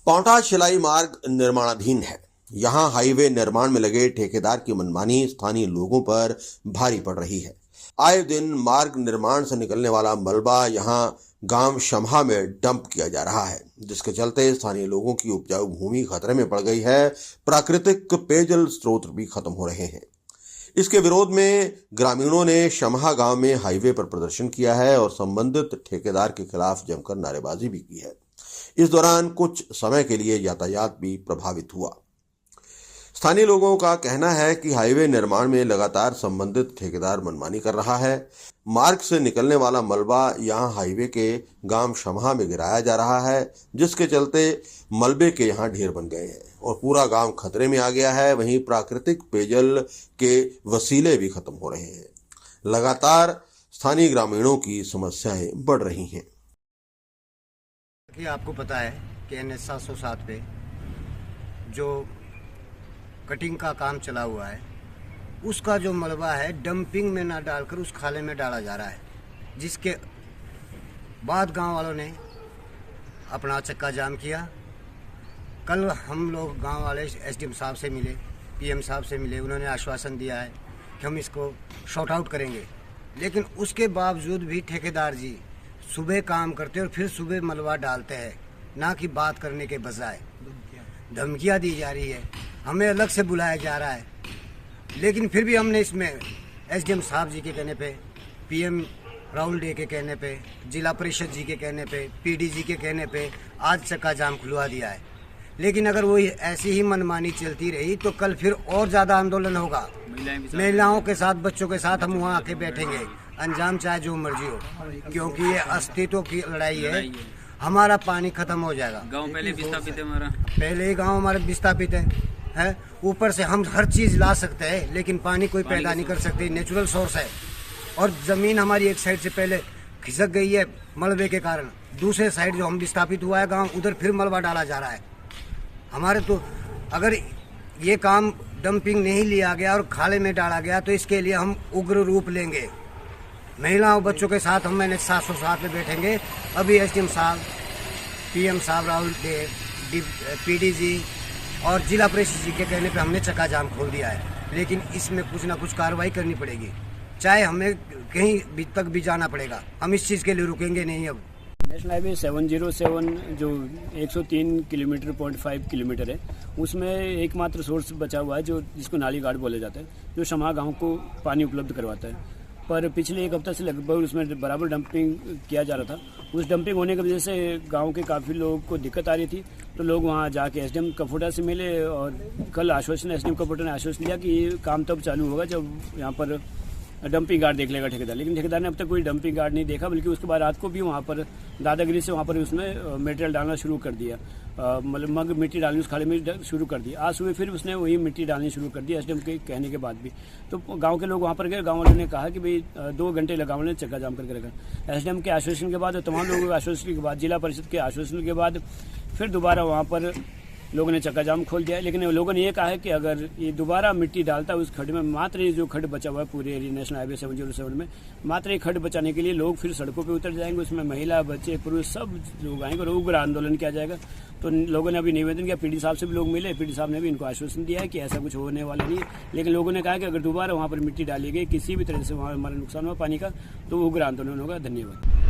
पांवटा शिलाई मार्ग निर्माणाधीन है। यहाँ हाईवे निर्माण में लगे ठेकेदार की मनमानी स्थानीय लोगों पर भारी पड़ रही है। आए दिन मार्ग निर्माण से निकलने वाला मलबा यहाँ गांव शमहा में डंप किया जा रहा है, जिसके चलते स्थानीय लोगों की उपजाऊ भूमि खतरे में पड़ गई है। प्राकृतिक पेयजल स्रोत भी खत्म हो रहे हैं। इसके विरोध में ग्रामीणों ने शमहा गांव में हाईवे पर प्रदर्शन किया है और संबंधित ठेकेदार के खिलाफ जमकर नारेबाजी भी की है। इस दौरान कुछ समय के लिए यातायात भी प्रभावित हुआ। स्थानीय लोगों का कहना है कि हाईवे निर्माण में लगातार संबंधित ठेकेदार मनमानी कर रहा है। मार्ग से निकलने वाला मलबा यहां हाईवे के गांव शमहा में गिराया जा रहा है, जिसके चलते मलबे के यहां ढेर बन गए हैं और पूरा गांव खतरे में आ गया है। वहीं प्राकृतिक पेयजल के वसीले भी खत्म हो रहे हैं। लगातार स्थानीय ग्रामीणों की समस्याएं बढ़ रही हैं। कि आपको पता है कि NH 707 पे जो कटिंग का काम चला हुआ है, उसका जो मलबा है डंपिंग में ना डालकर उस खाले में डाला जा रहा है, जिसके बाद गांव वालों ने अपना चक्का जाम किया। कल हम लोग गांव वाले SDM साहब से मिले, PM साहब से मिले। उन्होंने आश्वासन दिया है कि हम इसको शॉर्ट आउट करेंगे, लेकिन उसके बावजूद भी ठेकेदार जी सुबह काम करते और फिर सुबह मलबा डालते हैं, ना कि बात करने के बजाय धमकियाँ दी जा रही है। हमें अलग से बुलाया जा रहा है, लेकिन फिर भी हमने इसमें SDM साहब जी के कहने पे, PM राहुल डे के कहने पे, जिला परिषद जी के कहने पे, PD जी के कहने पे आज चक्का जाम खुलवा दिया है। लेकिन अगर वो ऐसी ही मनमानी चलती रही तो कल फिर और ज़्यादा आंदोलन होगा। महिलाओं के साथ, बच्चों के साथ हम वहाँ आके बैठेंगे, अंजाम चाहे जो मर्जी हो, क्योंकि ये अस्तित्व की लड़ाई है। हमारा पानी खत्म हो जाएगा। गांव पहले विस्थापित है हमारा, पहले ही गांव हमारे विस्थापित है। ऊपर से हम हर चीज ला सकते हैं, लेकिन पानी कोई पैदा नहीं कर सकते। नेचुरल सोर्स है और जमीन हमारी एक साइड से पहले खिसक गई है मलबे के कारण। दूसरे साइड जो हम विस्थापित हुआ है गांव, उधर फिर मलबा डाला जा रहा है। हमारे तो अगर ये काम डंपिंग नहीं लिया गया और खाले में डाला गया तो इसके लिए हम उग्र रूप लेंगे। महिलाओं बच्चों के साथ हम NH 707 में बैठेंगे। अभी SDM साहब, PM साहब, राहुल देव, PD जी और जिला परिषद जी के कहने पे हमने चक्का जाम खोल दिया है, लेकिन इसमें कुछ ना कुछ कार्रवाई करनी पड़ेगी, चाहे हमें कहीं तक भी जाना पड़ेगा। हम इस चीज़ के लिए रुकेंगे नहीं। अब नेशनल हाईवे 707 जो 103 किलोमीटर 0.5 किलोमीटर है, उसमें एकमात्र सोर्स बचा हुआ है जो जिसको नाली घाट बोला जाता है, जो शमहा गांव को पानी उपलब्ध करवाता है। पर पिछले एक हफ्ते से लगभग उसमें बराबर डंपिंग किया जा रहा था। उस डंपिंग होने की वजह से गांव के काफ़ी लोगों को दिक्कत आ रही थी, तो लोग वहां जाके SDM कफोटा से मिले और कल आश्वासन SDM कफोटा ने आश्वासन दिया कि ये काम तब चालू होगा जब यहाँ पर डंपिंग गार्ड देख लेगा ठेकेदार। लेकिन ठेकेदार ने अब तक कोई डंपिंग गार्ड नहीं देखा, बल्कि उसके बाद रात को भी वहाँ पर दादागिरी से वहाँ पर उसने मटेरियल डालना शुरू कर दिया, मतलब मग मिट्टी डालनी उस खाले में शुरू कर दी। आज सुबह फिर उसने वही मिट्टी डालनी शुरू कर दी SDM के कहने के बाद भी। तो गांव के लोग वहाँ पर गए, गांव वालों ने कहा कि भाई 2 घंटे लगा, उन्होंने चक्का जाम करके रखा। SDM के आश्वासन के बाद और तमाम लोगों के आश्वासन के बाद, जिला परिषद के आश्वासन के बाद फिर दोबारा वहाँ पर लोगों ने चक्का जाम खोल दिया। लेकिन लोगों ने ये कहा है कि अगर ये दोबारा मिट्टी डालता है उस खड्ड में, मात्र ये जो खड्ड बचा हुआ है पूरे एरिया नेशनल हाईवे 707 में, मात्र ये खड्ड बचाने के लिए लोग फिर सड़कों पे उतर जाएंगे। उसमें महिला, बच्चे, पुरुष सब लोग आएंगे और उग्र आंदोलन किया जाएगा। तो लोगों ने अभी निवेदन किया, PD साहब से भी लोग मिले, PD साहब ने भी इनको आश्वासन दिया है कि ऐसा कुछ होने वाला नहीं है। लेकिन लोगों ने कहा कि अगर दोबारा वहाँ पर मिट्टी डाली गई, किसी भी तरह से वहाँ हमारा नुकसान हुआ पानी का, तो उग्र आंदोलन होगा। धन्यवाद।